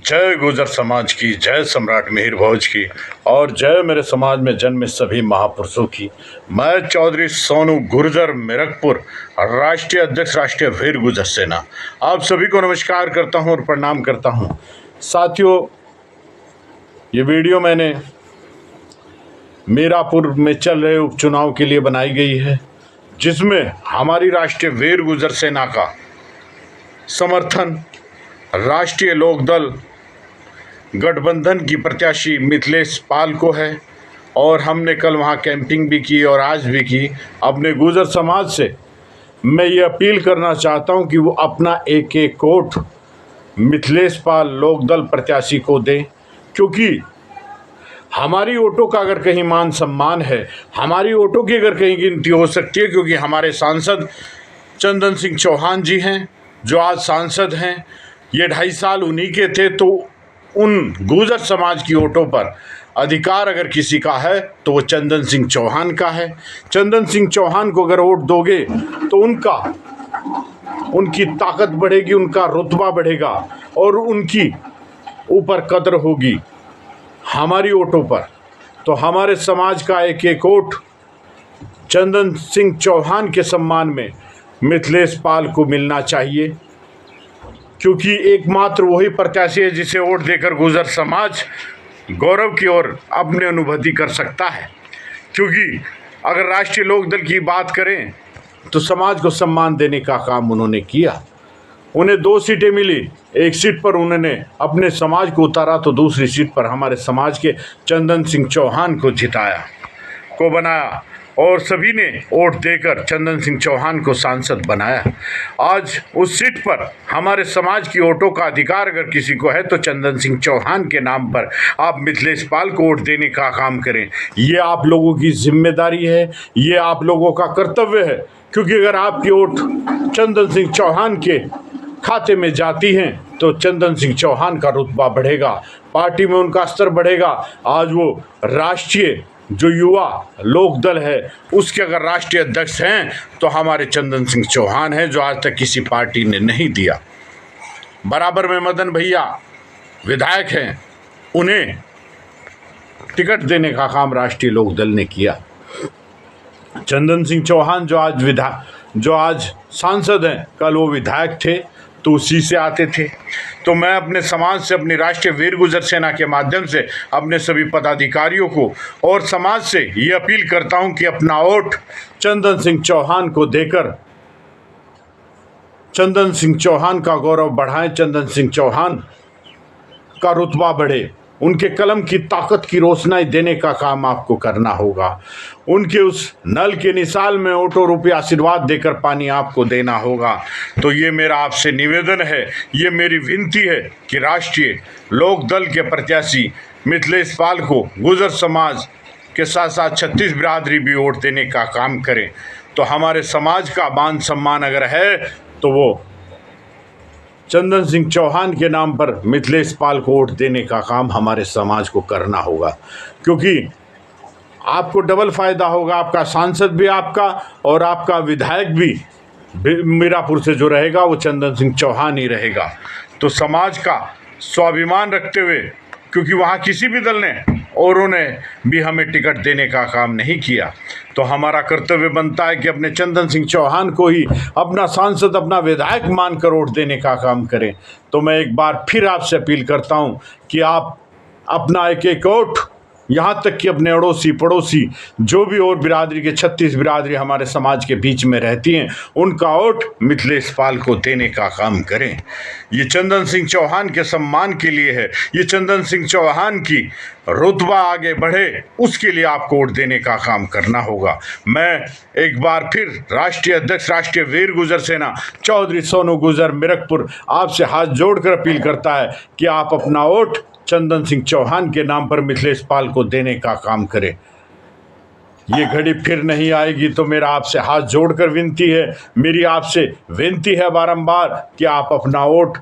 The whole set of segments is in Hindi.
जय गुर्जर समाज की, जय सम्राट मिहिर भोज की और जय मेरे समाज में जन्मे सभी महापुरुषों की। मैं चौधरी सोनू गुर्जर मिरकपुर, राष्ट्रीय अध्यक्ष, राष्ट्रीय वीर गुर्जर सेना, आप सभी को नमस्कार करता हूं और प्रणाम करता हूं। साथियों, ये वीडियो मैंने मीरापुर में चल रहे उपचुनाव के लिए बनाई गई है, जिसमें हमारी राष्ट्रीय वीर गुर्जर सेना का समर्थन राष्ट्रीय लोकदल गठबंधन की प्रत्याशी मिथिलेश पाल को है। और हमने कल वहां कैंपिंग भी की और आज भी की। अपने गुर्जर समाज से मैं ये अपील करना चाहता हूं कि वो अपना एक एक वोट मिथिलेश पाल लोकदल प्रत्याशी को दें, क्योंकि हमारी वोटों का अगर कहीं मान सम्मान है, हमारी वोटों की अगर कहीं गिनती हो सकती है, क्योंकि हमारे सांसद चंदन सिंह चौहान जी हैं जो आज सांसद हैं। ये 2.5 साल उन्हीं के थे, तो उन गुर्जर समाज की वोटों पर अधिकार अगर किसी का है तो वो चंदन सिंह चौहान का है। चंदन सिंह चौहान को अगर वोट दोगे तो उनकी ताकत बढ़ेगी, उनका रुतबा बढ़ेगा और उनकी ऊपर कदर होगी हमारी वोटों पर। तो हमारे समाज का एक एक वोट चंदन सिंह चौहान के सम्मान में मिथिलेश पाल को मिलना चाहिए, क्योंकि एकमात्र वही प्रत्याशी है जिसे वोट देकर गुर्जर समाज गौरव की ओर अपनी अनुभूति कर सकता है। क्योंकि अगर राष्ट्रीय लोकदल की बात करें तो समाज को सम्मान देने का काम उन्होंने किया। उन्हें 2 सीटें मिली, एक सीट पर उन्होंने अपने समाज को उतारा तो दूसरी सीट पर हमारे समाज के चंदन सिंह चौहान को जिताया, को बनाया और सभी ने वोट देकर चंदन सिंह चौहान को सांसद बनाया। आज उस सीट पर हमारे समाज की वोटों का अधिकार अगर किसी को है तो चंदन सिंह चौहान के नाम पर आप मिथिलेश पाल को वोट देने का काम करें। ये आप लोगों की जिम्मेदारी है, ये आप लोगों का कर्तव्य है, क्योंकि अगर आपकी वोट चंदन सिंह चौहान के खाते में जाती हैं तो चंदन सिंह चौहान का रुतबा बढ़ेगा, पार्टी में उनका स्तर बढ़ेगा। आज वो राष्ट्रीय जो युवा लोकदल है उसके अगर राष्ट्रीय अध्यक्ष हैं तो हमारे चंदन सिंह चौहान हैं, जो आज तक किसी पार्टी ने नहीं दिया। बराबर में मदन भैया विधायक हैं, उन्हें टिकट देने का काम राष्ट्रीय लोकदल ने किया। चंदन सिंह चौहान जो आज सांसद हैं, कल वो विधायक थे तो उसी से आते थे। तो मैं अपने समाज से, अपनी राष्ट्रीय वीर गुर्जर सेना के माध्यम से अपने सभी पदाधिकारियों को और समाज से ये अपील करता हूं कि अपना वोट चंदन सिंह चौहान को देकर चंदन सिंह चौहान का गौरव बढ़ाएं, चंदन सिंह चौहान का रुतबा बढ़े, उनके कलम की ताकत की रोशनाई देने का काम आपको करना होगा। उनके उस नल के निसाल में ऑटो रुपये आशीर्वाद देकर पानी आपको देना होगा। तो ये मेरा आपसे निवेदन है, ये मेरी विनती है कि राष्ट्रीय लोकदल के प्रत्याशी मिथिलेश पाल को गुर्जर समाज के साथ साथ 36 बिरादरी भी वोट देने का काम करें। तो हमारे समाज का मान सम्मान अगर है तो वो चंदन सिंह चौहान के नाम पर मिथिलेश पाल को वोट देने का काम हमारे समाज को करना होगा, क्योंकि आपको डबल फायदा होगा। आपका सांसद भी आपका और आपका विधायक भी मीरापुर से जो रहेगा वो चंदन सिंह चौहान ही रहेगा। तो समाज का स्वाभिमान रखते हुए, क्योंकि वहाँ किसी भी दल ने और उन्हें भी हमें टिकट देने का काम नहीं किया, तो हमारा कर्तव्य बनता है कि अपने चंदन सिंह चौहान को ही अपना सांसद, अपना विधायक मानकर वोट देने का काम करें। तो मैं एक बार फिर आपसे अपील करता हूं कि आप अपना एक एक वोट, यहाँ तक कि अपने अड़ोसी पड़ोसी जो भी और बिरादरी के 36 बिरादरी हमारे समाज के बीच में रहती हैं, उनका वोट मिथिलेश पाल को देने का काम करें। ये चंदन सिंह चौहान के सम्मान के लिए है, ये चंदन सिंह चौहान की रुतबा आगे बढ़े, उसके लिए आपको वोट देने का काम करना होगा। मैं एक बार फिर राष्ट्रीय अध्यक्ष, राष्ट्रीय वीर गुर्जर सेना चौधरी सोनू गुर्जर मिरकपुर आपसे हाथ जोड़कर अपील करता है कि आप अपना वोट चंदन सिंह चौहान के नाम पर मिथिलेश पाल को देने का काम करें। ये घड़ी फिर नहीं आएगी, तो मेरा आपसे हाथ जोड़कर विनती है, मेरी आपसे विनती है बारंबार कि आप अपना वोट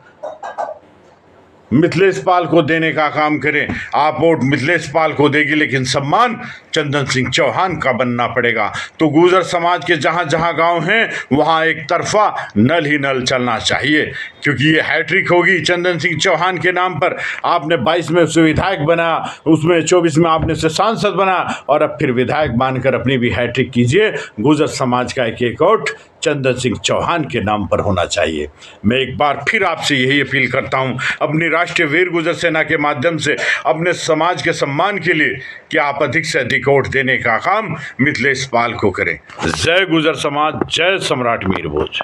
मिथिलेश पाल को देने का काम करें। आप वोट मिथिलेश पाल को देगी, लेकिन सम्मान चंदन सिंह चौहान का बनना पड़ेगा। तो गुर्जर समाज के जहां जहां गांव हैं वहां एक तरफा नल ही नल चलना चाहिए, क्योंकि ये हैट्रिक होगी चंदन सिंह चौहान के नाम पर। आपने 22 में उसे विधायक बनाया, उसमें 24 में आपने उसे सांसद बनाया, और अब फिर विधायक मानकर अपनी भी हैट्रिक कीजिए। गुर्जर समाज का एक एक वोट चंदन सिंह चौहान के नाम पर होना चाहिए। मैं एक बार फिर आपसे यही अपील करता हूं अपनी राष्ट्रीय वीर गुर्जर सेना के माध्यम से, अपने समाज के सम्मान के लिए, कि आप अधिक से अधिक वोट देने का काम मिथिलेश पाल को करें। जय गुर्जर समाज, जय सम्राट मीर भोज।